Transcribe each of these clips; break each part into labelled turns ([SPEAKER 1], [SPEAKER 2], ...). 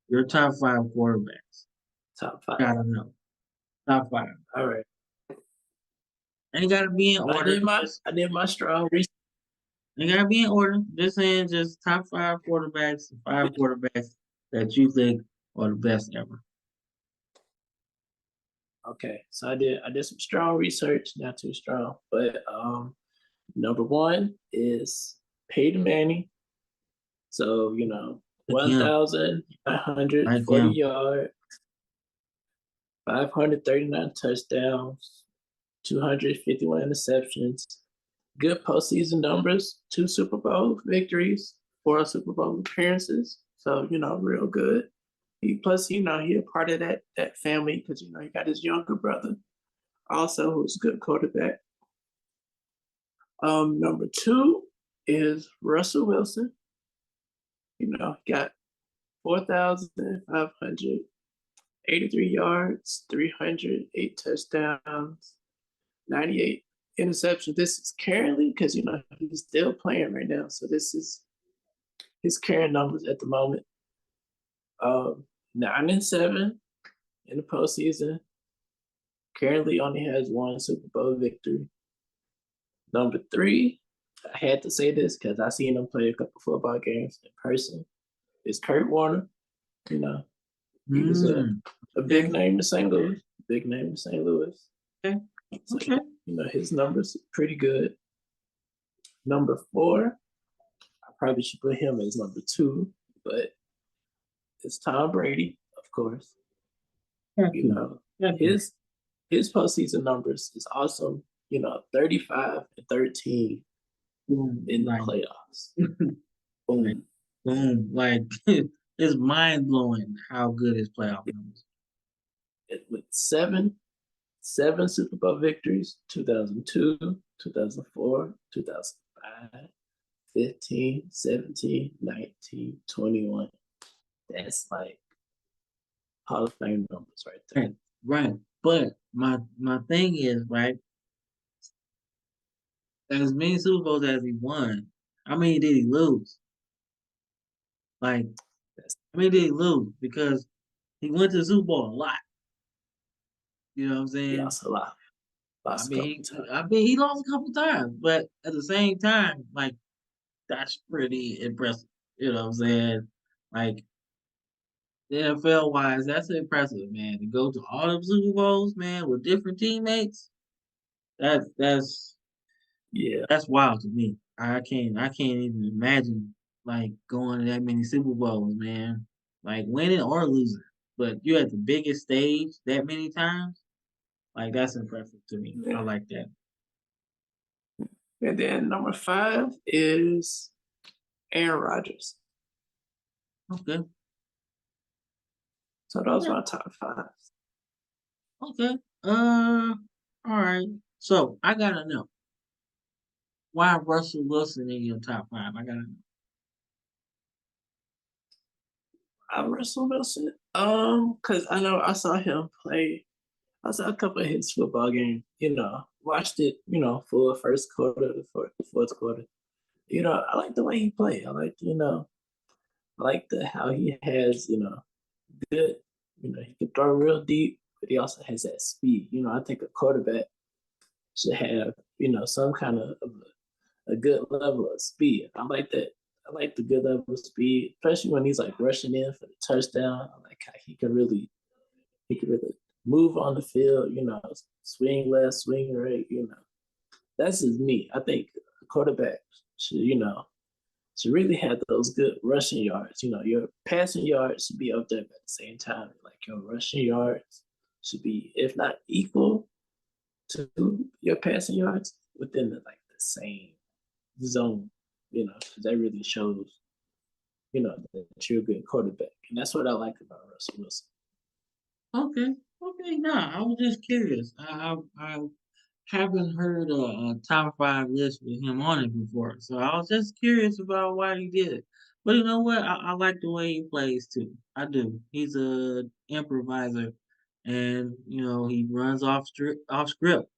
[SPEAKER 1] Your top five quarterbacks.
[SPEAKER 2] Top five.
[SPEAKER 1] Gotta know. Top five.
[SPEAKER 2] All right.
[SPEAKER 1] Ain't gotta be in
[SPEAKER 2] I
[SPEAKER 1] order.
[SPEAKER 2] did my
[SPEAKER 1] Just
[SPEAKER 2] I did my strong research.
[SPEAKER 1] ain't gotta be in order. Just saying, just top five quarterbacks that you think are the best ever.
[SPEAKER 2] Okay, so I did some strong research, not too strong, but number one is Peyton Manning. So
[SPEAKER 1] Like him.
[SPEAKER 2] 1,140
[SPEAKER 1] Like him.
[SPEAKER 2] yards, 539 touchdowns, 251 interceptions, good postseason numbers, two Super Bowl victories, four Super Bowl appearances. So real good. He a part of that family because he got his younger brother also who's a good quarterback. Number two is Russell Wilson. Got 4,583 yards, 308 touchdowns, 98 interceptions. This is currently because he's still playing right now, so this is his current numbers at the moment. 9-7 in the postseason. Currently only has one Super Bowl victory. Number three, I had to say this because I seen him play a couple football games in person. Is Kurt Warner. You know, he was
[SPEAKER 1] Mm,
[SPEAKER 2] a
[SPEAKER 1] okay.
[SPEAKER 2] big name in St. Louis. Big name in St. Louis.
[SPEAKER 1] Okay.
[SPEAKER 2] So
[SPEAKER 1] Okay.
[SPEAKER 2] his numbers are pretty good. Number four, I probably should put him as number two, but it's Tom Brady, of course.
[SPEAKER 1] Thank
[SPEAKER 2] You
[SPEAKER 1] you.
[SPEAKER 2] know,
[SPEAKER 1] Thank you.
[SPEAKER 2] his postseason numbers is awesome. 35-13
[SPEAKER 1] Boom.
[SPEAKER 2] in the
[SPEAKER 1] Like,
[SPEAKER 2] playoffs.
[SPEAKER 1] like,
[SPEAKER 2] Boom.
[SPEAKER 1] boom. Like, it's mind blowing how good his playoff numbers.
[SPEAKER 2] With seven Super Bowl victories, 2002, 2004, 2005, 15, 17, 19, 21. That's like Hall of Fame numbers right there.
[SPEAKER 1] Right. Right. But my thing is, right, as many Super Bowls as he won, how many did he lose? Like,
[SPEAKER 2] That's
[SPEAKER 1] how many did he lose? Because he went to the Super Bowl a lot. You know what I'm
[SPEAKER 2] he
[SPEAKER 1] saying?
[SPEAKER 2] also lost a couple times.
[SPEAKER 1] I mean, he lost a couple times, but at the same time, like that's pretty impressive. You know what I'm saying? Like NFL wise, that's impressive, man. To go to all them Super Bowls, man, with different teammates, that's
[SPEAKER 2] Yeah,
[SPEAKER 1] that's wild to me. I can't even imagine like going to that many Super Bowls, man. Like winning or losing. But you at the biggest stage that many times, like that's impressive to me. I
[SPEAKER 2] yeah.
[SPEAKER 1] like that.
[SPEAKER 2] And then number five is Aaron Rodgers.
[SPEAKER 1] Okay.
[SPEAKER 2] So those
[SPEAKER 1] Okay.
[SPEAKER 2] are my top five.
[SPEAKER 1] Okay. All right. So I gotta know why Russell Wilson in your top five. I gotta know.
[SPEAKER 2] Russell Wilson. Because I know I saw him play. I saw a couple of his football games. Watched it. Full first quarter, the fourth quarter. I like the way he played. I like I like the how he has good. He can throw real deep, but he also has that speed. I think a quarterback should have some kind of a good level of speed. I like that. I like the good level of speed, especially when he's like rushing in for the touchdown. I like how he can really move on the field. Swing left, swing right. That's just me. I think a quarterback should really have those good rushing yards. Your passing yards should be up there, but at the same time, like your rushing yards should be, if not equal to your passing yards, within the same zone. Because that really shows, that you're a good quarterback, and that's what I like about Russell Wilson.
[SPEAKER 1] Okay. Okay. Nah, I was just curious. I haven't heard a top five list with him on it before, so I was just curious about why he did it. But you know what? I like the way he plays too. I do. He's a improviser, and he runs off script.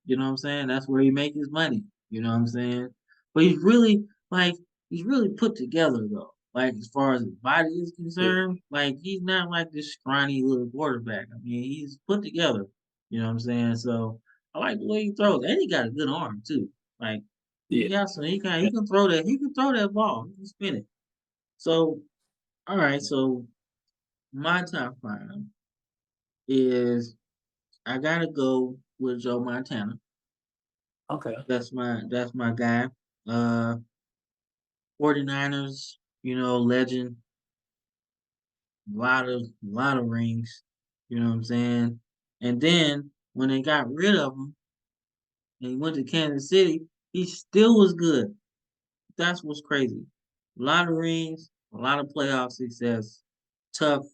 [SPEAKER 1] You know what I'm saying? That's where he makes his money. You know what I'm saying? But he's really like he's really put together though. Like as far as his body is
[SPEAKER 2] Yeah.
[SPEAKER 1] concerned, like he's not like this scrawny little quarterback. I mean, he's put together. You know what I'm saying? So I like the way he throws, and he got a good arm too. Like he
[SPEAKER 2] Yeah.
[SPEAKER 1] got some,
[SPEAKER 2] Yeah.
[SPEAKER 1] he can throw that ball, he can spin it. So all right, so my top five is I gotta go with Joe Montana.
[SPEAKER 2] Okay.
[SPEAKER 1] That's my guy. Uh 49ers, you know, legend, lot of rings, you know what I'm saying? And then when they got rid of him and he went to Kansas City, he still was good. That's what's crazy. A lot of rings, a lot of playoff success, tough,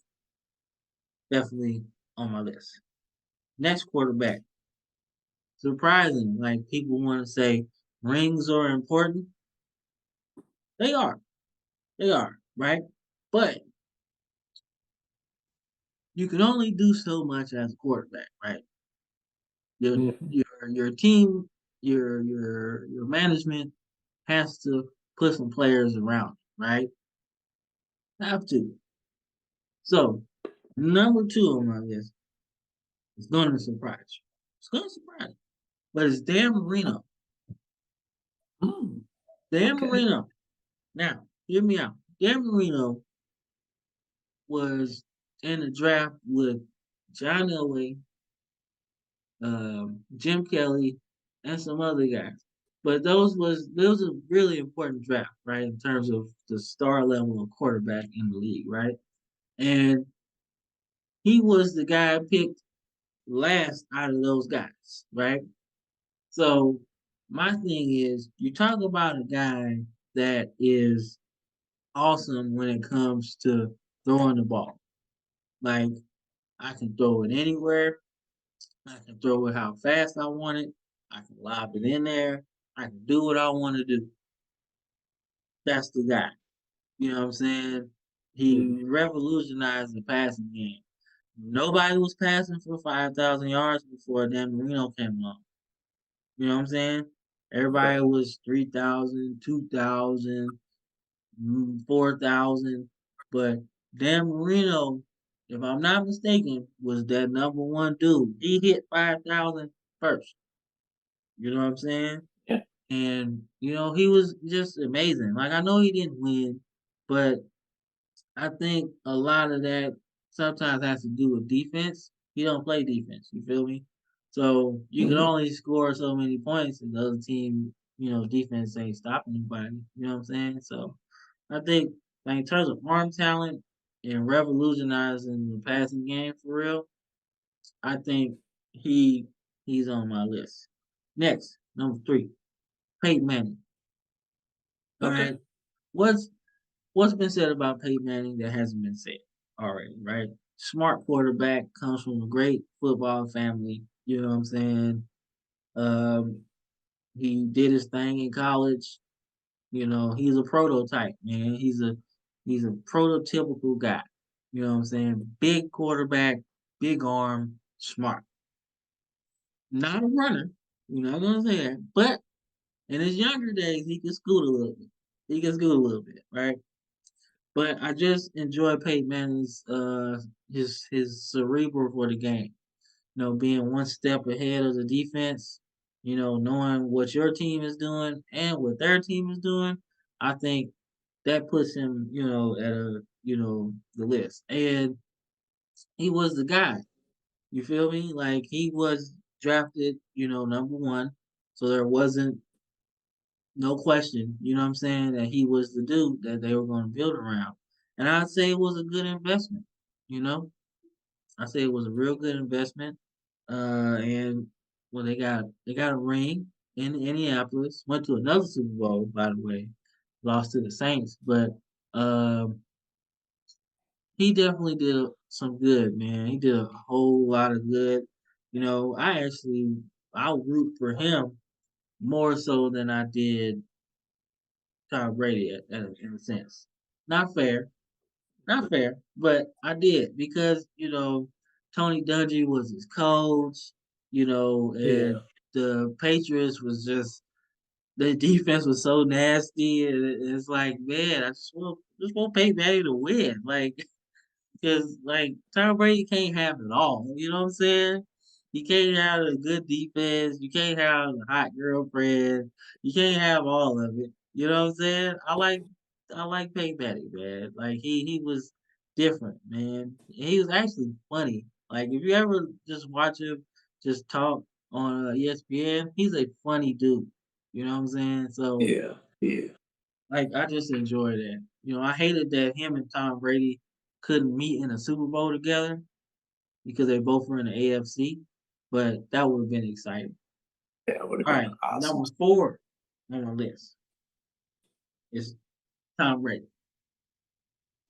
[SPEAKER 1] definitely on my list. Next quarterback, surprising. Like people want to say rings are important. They are. They are, right? But you can only do so much as a quarterback, right? Your
[SPEAKER 2] Mhm.
[SPEAKER 1] your team, your management has to put some players around, right? Have to. So number two on my list is going to surprise you. It's going to surprise you, but it's Dan Marino.
[SPEAKER 2] Mm,
[SPEAKER 1] Dan
[SPEAKER 2] okay.
[SPEAKER 1] Marino. Now, hear me out. Dan Marino was in the draft with John Elway, Jim Kelly, and some other guys. But those a really important draft, right? In terms of the star level of quarterback in the league, right? And he was the guy picked last out of those guys, right? So my thing is, you talk about a guy that is awesome when it comes to throwing the ball. Like I can throw it anywhere. I can throw it how fast I want it. I can lob it in there. I can do what I want to do. That's the guy. You know what I'm saying?
[SPEAKER 2] Mhm.
[SPEAKER 1] He revolutionized the passing game. Nobody was passing for 5,000 yards before Dan Marino came along. You know what I'm saying? Everybody
[SPEAKER 2] Right.
[SPEAKER 1] was 3,000, 2,000, 4,000. But Dan Marino, if I'm not mistaken, was that number one dude. He hit 5,000 first. You know what I'm saying?
[SPEAKER 2] Yeah.
[SPEAKER 1] And, you know, he was just amazing. Like, I know he didn't win, but I think a lot of that sometimes has to do with defense. He don't play defense. You feel me? So you can
[SPEAKER 2] Mhm.
[SPEAKER 1] only score so many points, and the other team, you know, defense ain't stopping anybody. You know what I'm saying? So I think, like in terms of arm talent and revolutionizing the passing game for real, I think he he's on my list. Next, number three, Peyton Manning. All
[SPEAKER 2] Okay.
[SPEAKER 1] right, what's what's been said about Peyton Manning that hasn't been said already, right? Smart quarterback, comes from a great football family. You know what I'm saying? Um, he did his thing in college. You know, he's a prototype, man. He's a prototypical guy. You know what I'm saying? Big quarterback, big arm, smart. Not a runner. You're not gonna say that. But in his younger days, he could scoot a little bit. He can scoot a little bit, right? But I just enjoy Peyton Manning's his cerebral for the game. You know, being one step ahead of the defense, you know, knowing what your team is doing and what their team is doing, I think that puts him, you know, at a the list. And he was the guy. You feel me? Like he was drafted, you know, number one. So there wasn't no question, you know what I'm saying, that he was the dude that they were going to build around. And I'd say it was a good investment, you know? I say it was a real good investment. And well, they got a ring in Indianapolis. Went to another Super Bowl, by the way. Lost to the Saints, but um, he definitely did some good, man. He did a whole lot of good. You know, I'll root for him more so than I did Tom Brady in a sense. Not fair, not fair, but I did because you know Tony Dungy was his coach, you know,
[SPEAKER 2] Yeah.
[SPEAKER 1] and the Patriots was just the defense was so nasty, and it's like man, I just want want Peyton Manning to win. Like, because like Tom Brady can't have it all. You know what I'm saying? You can't have a good defense. You can't have a hot girlfriend. You can't have all of it. You know what I'm saying? I like Peyton Manning, man. Like he was different, man. He was actually funny. Like if you ever just watch him just talk on ESPN, he's a funny dude. You know what I'm saying? So
[SPEAKER 2] Yeah, yeah,
[SPEAKER 1] like, I just enjoy that. You know, I hated that him and Tom Brady couldn't meet in a Super Bowl together because they both were in the AFC, but that would have been exciting.
[SPEAKER 2] yeah. Would have
[SPEAKER 1] All
[SPEAKER 2] been
[SPEAKER 1] right,
[SPEAKER 2] awesome.
[SPEAKER 1] number 4 on my list is Tom Brady.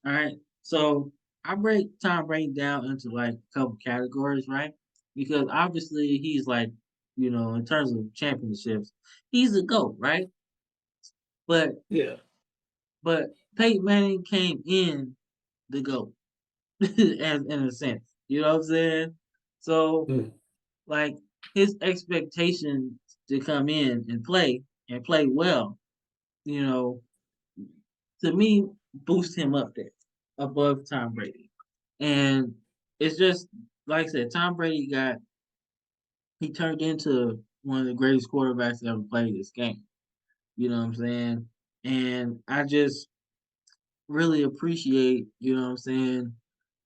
[SPEAKER 1] All right, so I break Tom Brady down into like a couple categories, right? Because obviously he's like, you know, in terms of championships, he's a GOAT, right? But
[SPEAKER 2] Yeah.
[SPEAKER 1] but Peyton Manning came in the GOAT. As in a sense. You know what I'm saying? So
[SPEAKER 2] Mm.
[SPEAKER 1] like his expectations to come in and play well, you know, to me boost him up there above Tom Brady. And it's just like I said, Tom Brady got he turned into one of the greatest quarterbacks that ever played this game. You know what I'm saying? And I just really appreciate, you know what I'm saying,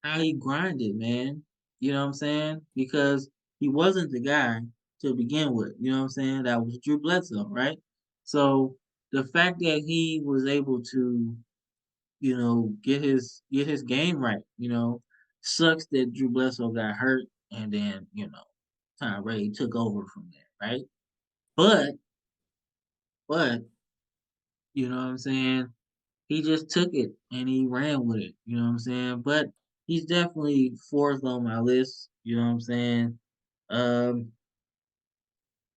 [SPEAKER 1] how he grinded, man. You know what I'm saying? Because he wasn't the guy to begin with. You know what I'm saying? That was Drew Bledsoe, right? So the fact that he was able to, you know, get his game right, you know, sucks that Drew Bledsoe got hurt and then, you know, Tom Brady took over from there, right? But but you know what I'm saying? He just took it and he ran with it, you know what I'm saying? But he's definitely 4th on my list, you know what I'm saying? Um,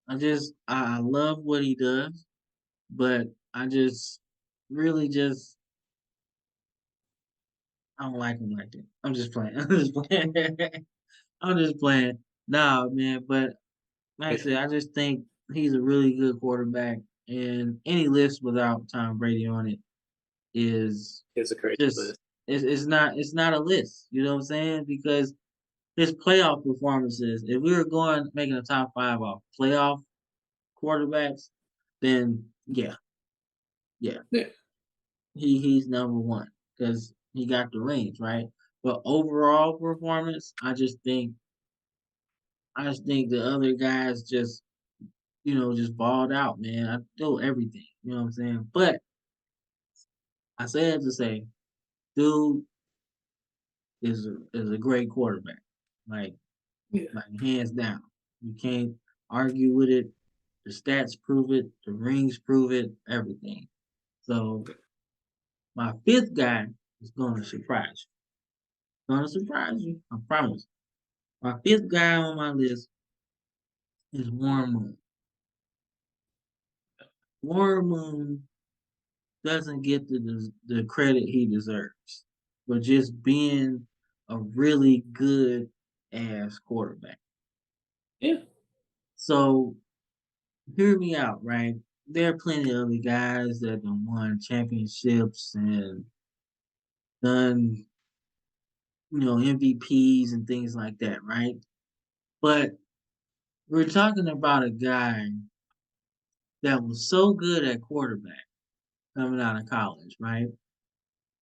[SPEAKER 1] I love what he does, but I just really just I don't like him like that. I'm just playing. I'm just playing. I'm just playing. Nah, man, but like I
[SPEAKER 2] Yeah.
[SPEAKER 1] said, I just think he's a really good quarterback, and any list without Tom Brady on it is
[SPEAKER 2] It's a crazy
[SPEAKER 1] just
[SPEAKER 2] list.
[SPEAKER 1] it's not a list. You know what I'm saying? Because his playoff performances, if we were going making a top 5 off playoff quarterbacks, then yeah, yeah,
[SPEAKER 2] Yeah.
[SPEAKER 1] he's number 1 because he got the rings, right? But overall performance, I just think the other guys just you know just balled out, man. I do everything, you know what I'm saying? But I say that to say, dude is a great quarterback, like
[SPEAKER 2] Yeah.
[SPEAKER 1] hands down. You can't argue with it. The stats prove it. The rings prove it. Everything. So my 5th guy is going to surprise you. Going to surprise you. I promise. My 5th guy on my list is Warren Moon. Warren Moon doesn't get the credit he deserves for just being a really good ass quarterback.
[SPEAKER 2] Yeah.
[SPEAKER 1] So hear me out, right? There are plenty of other guys that have won championships and done, you know, MVPs and things like that, right? But we're talking about a guy that was so good at quarterback coming out of college, right?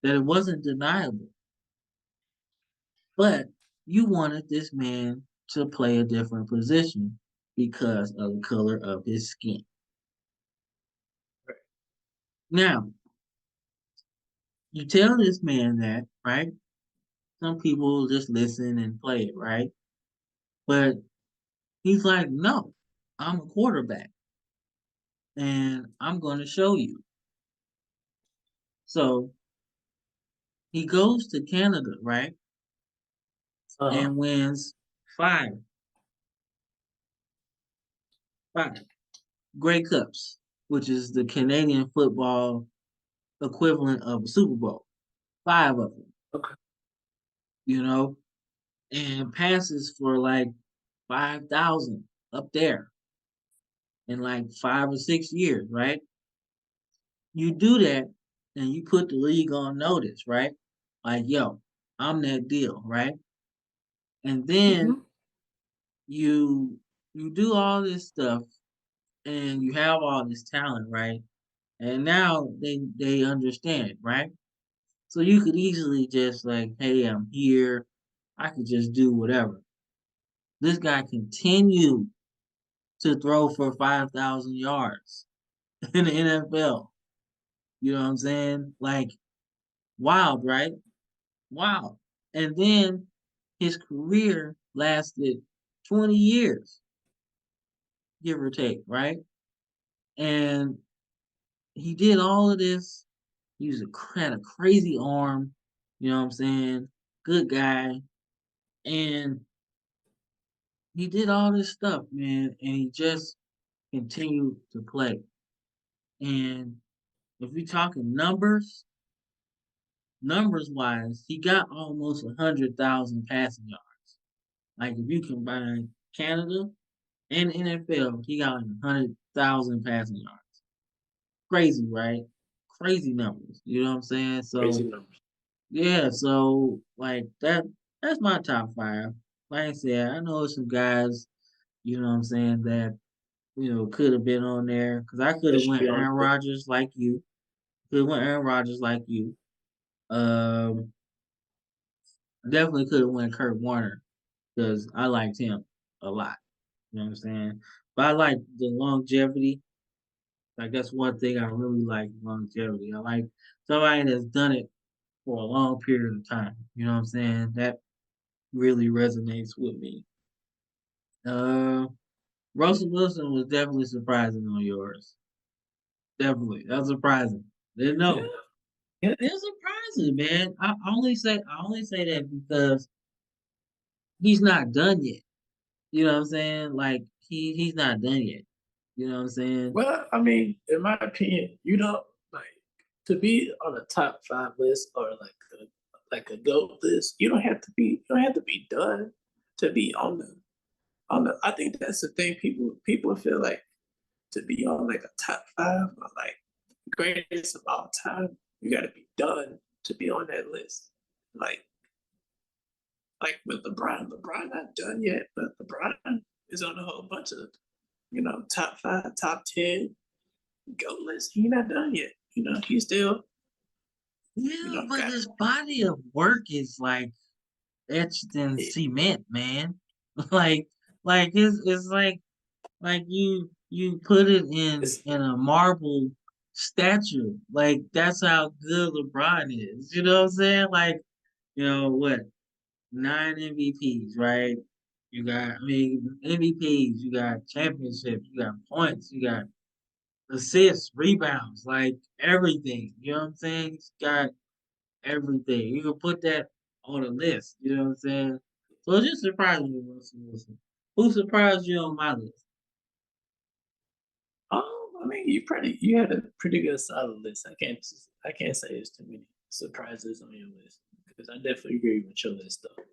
[SPEAKER 1] That it wasn't deniable. But you wanted this man to play a different position because of the color of his skin. Now, you tell this man that, right? Some people just listen and play it, right? But he's like, no, I'm a quarterback and I'm going to show you. So he goes to Canada, right?
[SPEAKER 2] Uh-huh.
[SPEAKER 1] And wins five, five Grey Cups, which is the Canadian football equivalent of a Super Bowl. 5 of them,
[SPEAKER 2] Okay.
[SPEAKER 1] you know, and passes for like 5,000 up there in like 5 or 6 years, right? You do that and you put the league on notice, right? Like, yo, I'm that deal, right? And then
[SPEAKER 2] Mhm.
[SPEAKER 1] you you do all this stuff and you have all this talent, right? And now they understand, right? So you could easily just like, hey, I'm here. I could just do whatever. This guy continued to throw for 5,000 yards in the NFL. You know what I'm saying? Like wild, right? Wow. And then his career lasted 20 years, give or take, right? And he did all of this. Had a crazy arm, you know what I'm saying? Good guy. And he did all this stuff, man, and he just continued to play. And if we talking numbers wise, he got almost 100,000 passing yards. Like if you combine Canada and NFL, he got like 100,000 passing yards. Crazy, right? Crazy numbers. You know what I'm saying?
[SPEAKER 2] Crazy
[SPEAKER 1] So
[SPEAKER 2] numbers.
[SPEAKER 1] yeah, so like that's my top five. Like I said, I know some guys, you know what I'm saying, that could have been on there because I could
[SPEAKER 2] That
[SPEAKER 1] have
[SPEAKER 2] should
[SPEAKER 1] went
[SPEAKER 2] be on
[SPEAKER 1] Aaron
[SPEAKER 2] the list.
[SPEAKER 1] Rodgers like you. Could have went Aaron Rodgers like you. Um, Definitely could have went Kurt Warner because I liked him a lot. You know what I'm saying? But I like the longevity. Like that's one thing I really like longevity. I like somebody that's done it for a long period of time. You know what I'm saying? That really resonates with me. Uh, Russell Wilson was definitely surprising on yours. Definitely, that was surprising. Didn't
[SPEAKER 2] Yeah,
[SPEAKER 1] know.
[SPEAKER 2] yeah.
[SPEAKER 1] It's surprising, man. I only say that because he's not done yet. You know what I'm saying? Like he's not done yet. You know what I'm saying?
[SPEAKER 2] Well, I mean, in my opinion, you don't like to be on a top 5 list or like a GOAT list, you don't have to be done to be on the I think that's the thing people feel like to be on like a top 5 or like greatest of all time, you gotta be done to be on that list. Like like with LeBron not done yet, but LeBron is on a whole bunch of, top 5, top 10 GOAT list. He not done yet. He still,
[SPEAKER 1] Yeah, but
[SPEAKER 2] got
[SPEAKER 1] his body of work is like etched in
[SPEAKER 2] it.
[SPEAKER 1] cement, man. like it's like you put it
[SPEAKER 2] It's
[SPEAKER 1] in a marble statue. Like that's how good LeBron is. You know what I'm saying? Like, what, 9 MVPs, right? MVPs, you got championships, you got points, you got assists, rebounds, like everything. You know what I'm saying? He's got everything. You can put that on a list. You know what I'm saying? So it just surprised me, Russell Wilson. Who surprised you on my list?
[SPEAKER 2] I mean, you had a pretty good solid list. I can't say there's too many surprises on your list because I definitely agree with your list though.